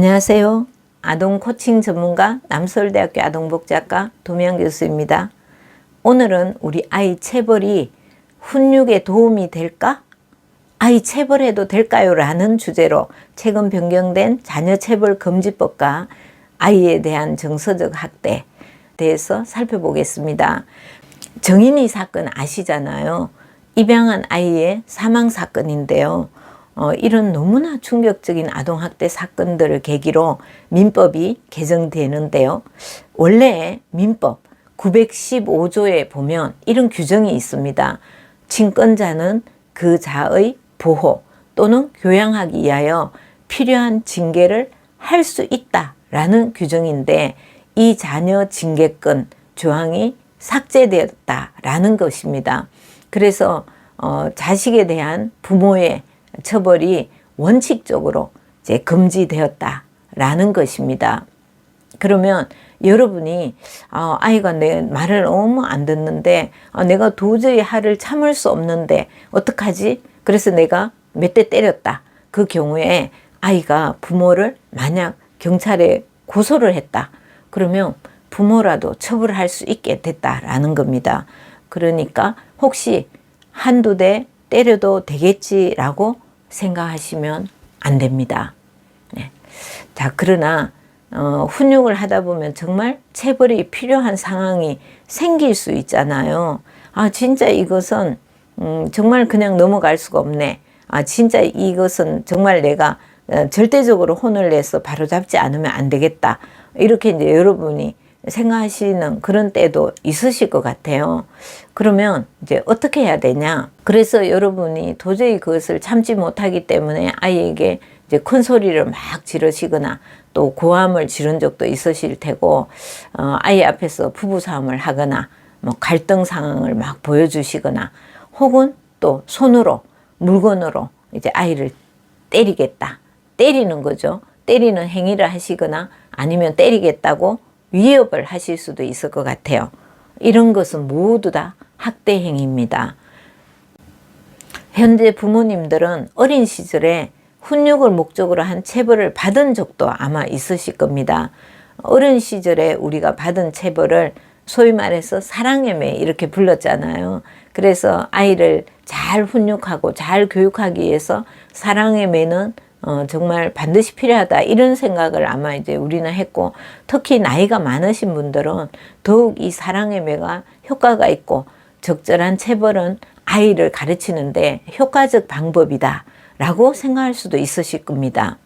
안녕하세요. 아동 코칭 전문가 남서울대학교 아동복지학과 도미안 교수입니다. 오늘은 우리 아이 체벌이 훈육에 도움이 될까? 아이 체벌해도 될까요? 라는 주제로 최근 변경된 자녀체벌금지법과 아이에 대한 정서적 학대에 대해서 살펴보겠습니다. 정인이 사건 아시잖아요. 입양한 아이의 사망 사건인데요. 이런 너무나 충격적인 아동학대 사건들을 계기로 민법이 개정되는데요. 원래 민법 915조에 보면 이런 규정이 있습니다. 친권자는 그 자의 보호 또는 교양하기 위하여 필요한 징계를 할 수 있다라는 규정인데, 이 자녀 징계권 조항이 삭제되었다라는 것입니다. 그래서 자식에 대한 부모의 처벌이 원칙적으로 이제 금지되었다라는 것입니다. 그러면 여러분이 아이가 내 말을 너무 안 듣는데 내가 도저히 화를 참을 수 없는데 어떡하지? 그래서 내가 몇 대 때렸다. 그 경우에 아이가 부모를 만약 경찰에 고소를 했다. 그러면 부모라도 처벌할 수 있게 됐다라는 겁니다. 그러니까 혹시 한두 대 때려도 되겠지라고 생각하시면 안 됩니다. 네. 자, 그러나 훈육을 하다 보면 정말 체벌이 필요한 상황이 생길 수 있잖아요. 진짜 이것은 정말 그냥 넘어갈 수가 없네. 진짜 이것은 정말 내가 절대적으로 혼을 내서 바로잡지 않으면 안 되겠다. 이렇게 이제 여러분이 생각하시는 그런 때도 있으실 것 같아요. 그러면 이제 어떻게 해야 되냐? 그래서 여러분이 도저히 그것을 참지 못하기 때문에 아이에게 이제 큰 소리를 막 지르시거나 또 고함을 지른 적도 있으실 테고, 아이 앞에서 부부싸움을 하거나 뭐 갈등 상황을 막 보여주시거나, 혹은 또 손으로 물건으로 이제 아이를 때리겠다. 때리는 거죠. 때리는 행위를 하시거나 아니면 때리겠다고 위협을 하실 수도 있을 것 같아요. 이런 것은 모두 다 학대 행위입니다. 현재 부모님들은 어린 시절에 훈육을 목적으로 한 체벌을 받은 적도 아마 있으실 겁니다. 어린 시절에 우리가 받은 체벌을 소위 말해서 사랑의 매 이렇게 불렀잖아요. 그래서 아이를 잘 훈육하고 잘 교육하기 위해서 사랑의 매는 정말 반드시 필요하다, 이런 생각을 아마 이제 우리는 했고, 특히 나이가 많으신 분들은 더욱 이 사랑의 매가 효과가 있고 적절한 체벌은 아이를 가르치는데 효과적 방법이다 라고 생각할 수도 있으실 겁니다.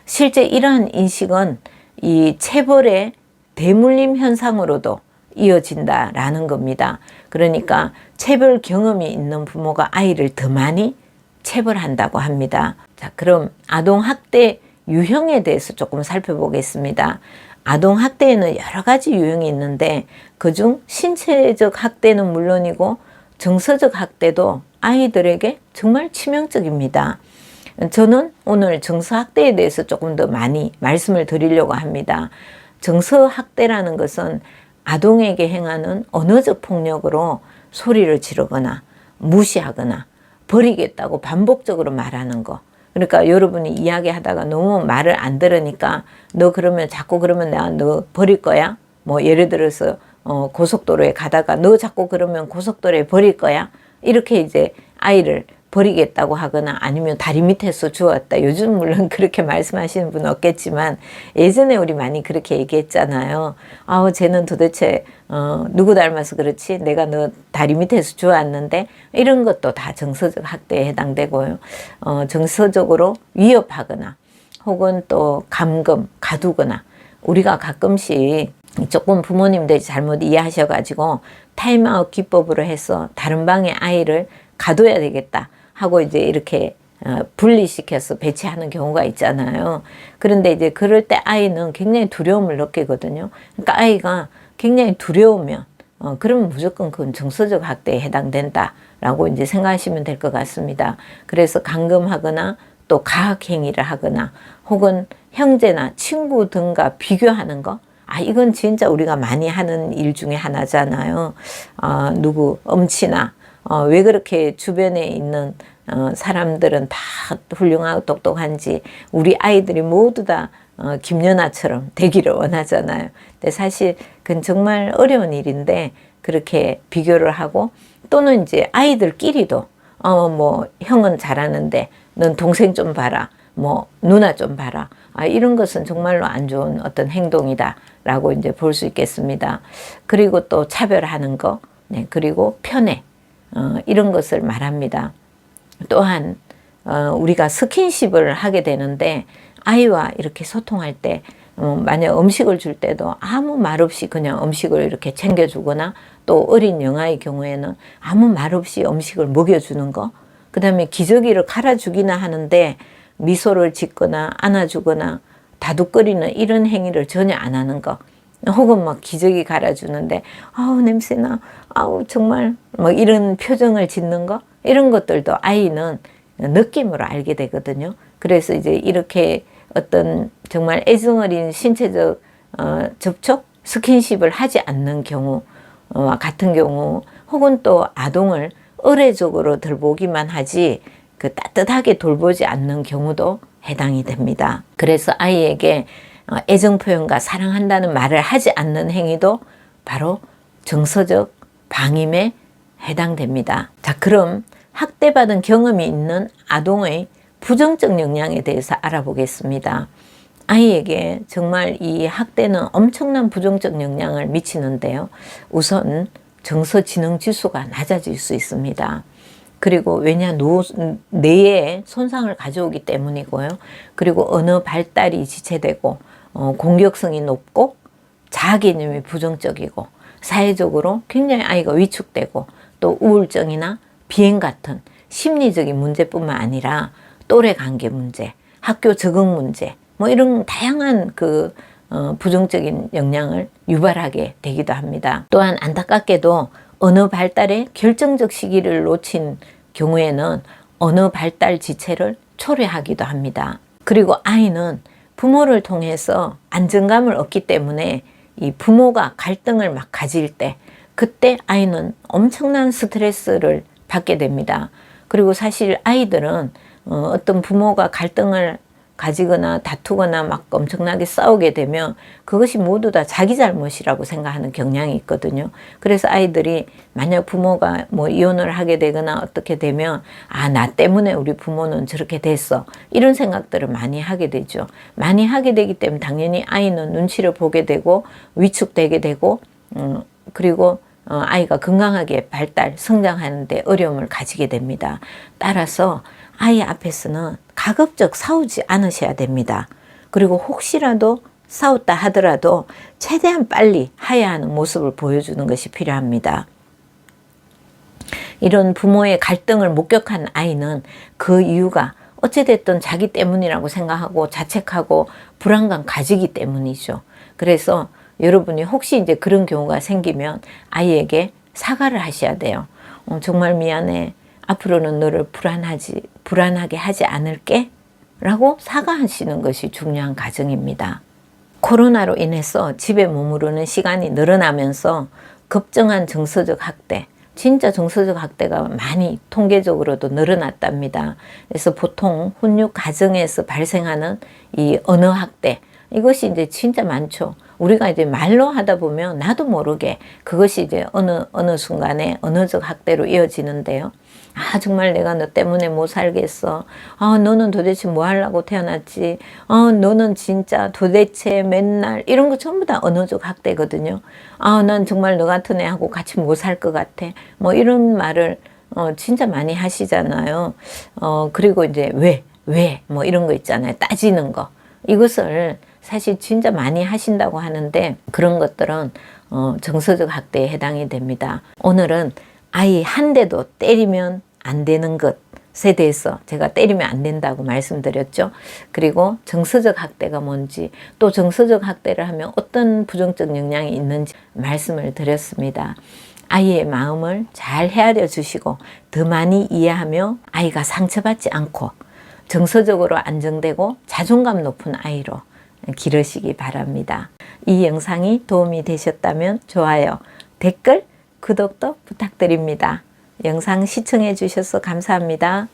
실제 이러한 인식은 이 체벌의 대물림 현상으로도 이어진다라는 겁니다. 그러니까 체벌 경험이 있는 부모가 아이를 더 많이 체벌한다고 합니다. 자, 그럼 아동학대 유형에 대해서 조금 살펴보겠습니다. 아동학대에는 여러 가지 유형이 있는데, 그중 신체적 학대는 물론이고 정서적 학대도 아이들에게 정말 치명적입니다. 저는 오늘 정서학대에 대해서 조금 더 많이 말씀을 드리려고 합니다. 정서학대라는 것은 아동에게 행하는 언어적 폭력으로 소리를 지르거나 무시하거나 버리겠다고 반복적으로 말하는 거. 그러니까 여러분이 이야기하다가 너무 말을 안 들으니까 너 그러면 자꾸 그러면 내가 너 버릴 거야? 뭐 예를 들어서 고속도로에 가다가 너 자꾸 그러면 고속도로에 버릴 거야? 이렇게 이제 아이를 버리겠다고 하거나 아니면 다리 밑에서 주웠다. 요즘 물론 그렇게 말씀하시는 분 없겠지만 예전에 우리 많이 그렇게 얘기했잖아요. 쟤는 도대체 누구 닮아서 그렇지? 내가 너 다리 밑에서 주웠는데. 이런 것도 다 정서적 학대에 해당되고요. 정서적으로 위협하거나 혹은 또 감금, 가두거나, 우리가 가끔씩 조금 부모님들이 잘못 이해하셔가지고 타임아웃 기법으로 해서 다른 방에 아이를 가둬야 되겠다 하고 이제 이렇게 분리시켜서 배치하는 경우가 있잖아요. 그런데 이제 그럴 때 아이는 굉장히 두려움을 느끼거든요. 그러니까 아이가 굉장히 두려우면 그러면 무조건 그건 정서적 학대에 해당된다라고 이제 생각하시면 될 것 같습니다. 그래서 감금하거나 또 가학행위를 하거나 혹은 형제나 친구 등과 비교하는 거, 이건 진짜 우리가 많이 하는 일 중에 하나잖아요. 누구 엄친아 왜 그렇게 주변에 있는 사람들은 다 훌륭하고 똑똑한지 우리 아이들이 모두 다 김연아처럼 되기를 원하잖아요. 근데 사실 그건 정말 어려운 일인데 그렇게 비교를 하고 또는 이제 아이들끼리도 뭐 형은 잘하는데 넌 동생 좀 봐라. 뭐 누나 좀 봐라. 이런 것은 정말로 안 좋은 어떤 행동이다라고 이제 볼 수 있겠습니다. 그리고 또 차별하는 거, 네, 그리고 편애 이런 것을 말합니다. 또한 우리가 스킨십을 하게 되는데 아이와 이렇게 소통할 때 만약 음식을 줄 때도 아무 말 없이 그냥 음식을 이렇게 챙겨주거나 또 어린 영아의 경우에는 아무 말 없이 음식을 먹여주는 거, 그 다음에 기저귀를 갈아주기나 하는데 미소를 짓거나 안아주거나 다독거리는 이런 행위를 전혀 안 하는 거, 혹은 막 기저귀 갈아주는데 아우 냄새나, 아우 정말 뭐 이런 표정을 짓는 거, 이런 것들도 아이는 느낌으로 알게 되거든요. 그래서 이제 이렇게 어떤 정말 애정어린 신체적 접촉, 스킨십을 하지 않는 경우와 같은 경우, 혹은 또 아동을 의례적으로 돌보기만 하지 그 따뜻하게 돌보지 않는 경우도 해당이 됩니다. 그래서 아이에게 애정 표현과 사랑한다는 말을 하지 않는 행위도 바로 정서적 방임에 해당됩니다. 자, 그럼 학대받은 경험이 있는 아동의 부정적 영향에 대해서 알아보겠습니다. 아이에게 정말 이 학대는 엄청난 부정적 영향을 미치는데요. 우선 정서지능 지수가 낮아질 수 있습니다. 그리고 왜냐, 뇌에 손상을 가져오기 때문이고요. 그리고 언어 발달이 지체되고 공격성이 높고 자아개념이 부정적이고 사회적으로 굉장히 아이가 위축되고 또 우울증이나 비행 같은 심리적인 문제뿐만 아니라 또래 관계 문제, 학교 적응 문제, 뭐 이런 다양한 그 부정적인 영향을 유발하게 되기도 합니다. 또한 안타깝게도 언어 발달의 결정적 시기를 놓친 경우에는 언어 발달 지체를 초래하기도 합니다. 그리고 아이는 부모를 통해서 안정감을 얻기 때문에 이 부모가 갈등을 막 가질 때 그때 아이는 엄청난 스트레스를 받게 됩니다. 그리고 사실 아이들은 어떤 부모가 갈등을 가지거나 다투거나 막 엄청나게 싸우게 되면 그것이 모두 다 자기 잘못이라고 생각하는 경향이 있거든요. 그래서 아이들이 만약 부모가 뭐 이혼을 하게 되거나 어떻게 되면 나 때문에 우리 부모는 저렇게 됐어, 이런 생각들을 많이 하게 되죠. 많이 하게 되기 때문에 당연히 아이는 눈치를 보게 되고 위축되게 되고 그리고 아이가 건강하게 발달, 성장하는 데 어려움을 가지게 됩니다. 따라서 아이 앞에서는 가급적 싸우지 않으셔야 됩니다. 그리고 혹시라도 싸웠다 하더라도 최대한 빨리 하야하는 모습을 보여주는 것이 필요합니다. 이런 부모의 갈등을 목격한 아이는 그 이유가 어찌됐든 자기 때문이라고 생각하고 자책하고 불안감 가지기 때문이죠. 그래서 여러분이 혹시 이제 그런 경우가 생기면 아이에게 사과를 하셔야 돼요. 정말 미안해. 앞으로는 너를 불안하게 하지 않을게 라고 사과하시는 것이 중요한 과정입니다. 코로나로 인해서 집에 머무르는 시간이 늘어나면서 급증한 정서적 학대, 진짜 정서적 학대가 많이 통계적으로도 늘어났답니다. 그래서 보통 훈육 가정에서 발생하는 이 언어 학대, 이것이 이제 진짜 많죠. 우리가 이제 말로 하다 보면 나도 모르게 그것이 이제 어느 순간에 언어적 학대로 이어지는데요. 정말 내가 너 때문에 못 살겠어. 너는 도대체 뭐 하려고 태어났지. 너는 진짜 도대체 맨날, 이런 거 전부 다 언어적 학대거든요. 난 정말 너 같은 애하고 같이 못 살 것 같아. 뭐 이런 말을 진짜 많이 하시잖아요. 그리고 이제 왜 뭐 이런 거 있잖아요. 따지는 거. 이것을 사실 진짜 많이 하신다고 하는데 그런 것들은 정서적 학대에 해당이 됩니다. 오늘은 아이 한 대도 때리면 안 되는 것에 대해서 제가 때리면 안 된다고 말씀드렸죠. 그리고 정서적 학대가 뭔지, 또 정서적 학대를 하면 어떤 부정적 영향이 있는지 말씀을 드렸습니다. 아이의 마음을 잘 헤아려 주시고 더 많이 이해하며 아이가 상처받지 않고 정서적으로 안정되고 자존감 높은 아이로 기르시기 바랍니다. 이 영상이 도움이 되셨다면 좋아요, 댓글, 구독도 부탁드립니다. 영상 시청해 주셔서 감사합니다.